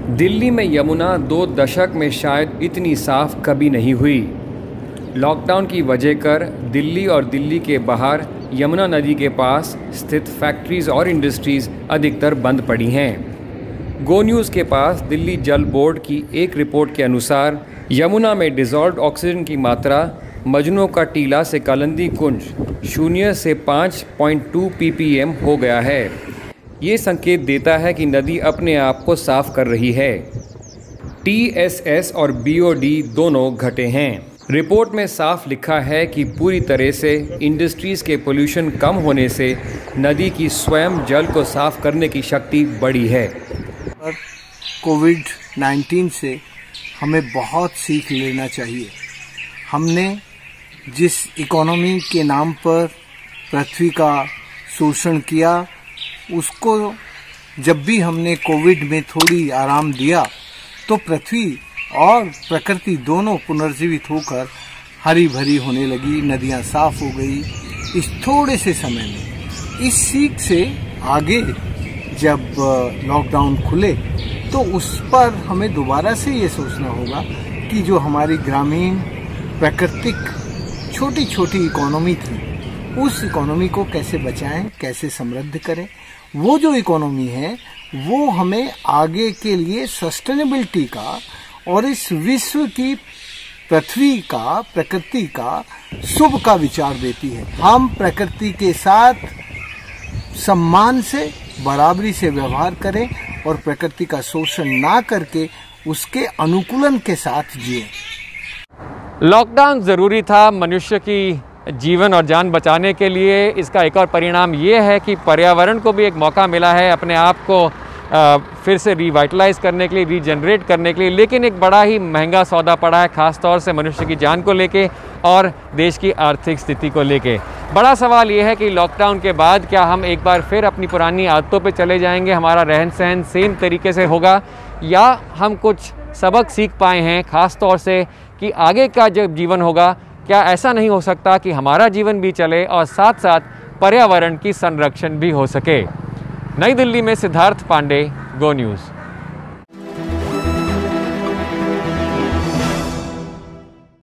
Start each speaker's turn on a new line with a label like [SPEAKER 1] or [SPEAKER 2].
[SPEAKER 1] दिल्ली में यमुना 2 दशक में शायद इतनी साफ कभी नहीं हुई। लॉकडाउन की वजह कर दिल्ली और दिल्ली के बाहर यमुना नदी के पास स्थित फैक्ट्रीज और इंडस्ट्रीज़ अधिकतर बंद पड़ी हैं। गो न्यूज़ के पास दिल्ली जल बोर्ड की एक रिपोर्ट के अनुसार यमुना में डिज़ोल्व्ड ऑक्सीजन की मात्रा मजनू का टीला से कालिंदी कुंज 0 से 5.2 ppm हो गया है। ये संकेत देता है कि नदी अपने आप को साफ कर रही है। TSS और BOD दोनों घटे हैं। रिपोर्ट में साफ लिखा है कि पूरी तरह से इंडस्ट्रीज़ के पोल्यूशन कम होने से नदी की स्वयं जल को साफ करने की शक्ति बढ़ी है।
[SPEAKER 2] कोविड-19 से हमें बहुत सीख लेना चाहिए। हमने जिस इकोनॉमी के नाम पर पृथ्वी का शोषण किया, उसको जब भी हमने कोविड में थोड़ी आराम दिया तो पृथ्वी और प्रकृति दोनों पुनर्जीवित होकर हरी भरी होने लगी, नदियां साफ हो गई इस थोड़े से समय में। इस सीख से आगे जब लॉकडाउन खुले तो उस पर हमें दोबारा से ये सोचना होगा कि जो हमारी ग्रामीण प्राकृतिक छोटी छोटी इकोनॉमी थी, उस इकोनॉमी को कैसे बचाएं, कैसे समृद्ध करें। वो जो इकोनॉमी है वो हमें आगे के लिए सस्टेनेबिलिटी का और इस विश्व की पृथ्वी का, प्रकृति का शुभ का विचार देती है। हम प्रकृति के साथ सम्मान से, बराबरी से व्यवहार करें और प्रकृति का शोषण ना करके उसके अनुकूलन के साथ जिए।
[SPEAKER 1] लॉकडाउन ज़रूरी था मनुष्य की जीवन और जान बचाने के लिए। इसका एक और परिणाम ये है कि पर्यावरण को भी एक मौका मिला है अपने आप को फिर से रिवाइटलाइज करने के लिए, रीजनरेट करने के लिए। लेकिन एक बड़ा ही महंगा सौदा पड़ा है, ख़ास तौर से मनुष्य की जान को लेके और देश की आर्थिक स्थिति को लेके। बड़ा सवाल ये है कि लॉकडाउन के बाद क्या हम एक बार फिर अपनी पुरानी आदतों पे चले जाएंगे, हमारा रहन सहन सेम तरीके से होगा, या हम कुछ सबक सीख पाए हैं, ख़ास तौर से कि आगे का जब जीवन होगा क्या ऐसा नहीं हो सकता कि हमारा जीवन भी चले और साथ साथ पर्यावरण की संरक्षण भी हो सके। नई दिल्ली में सिद्धार्थ पांडे, गो न्यूज़।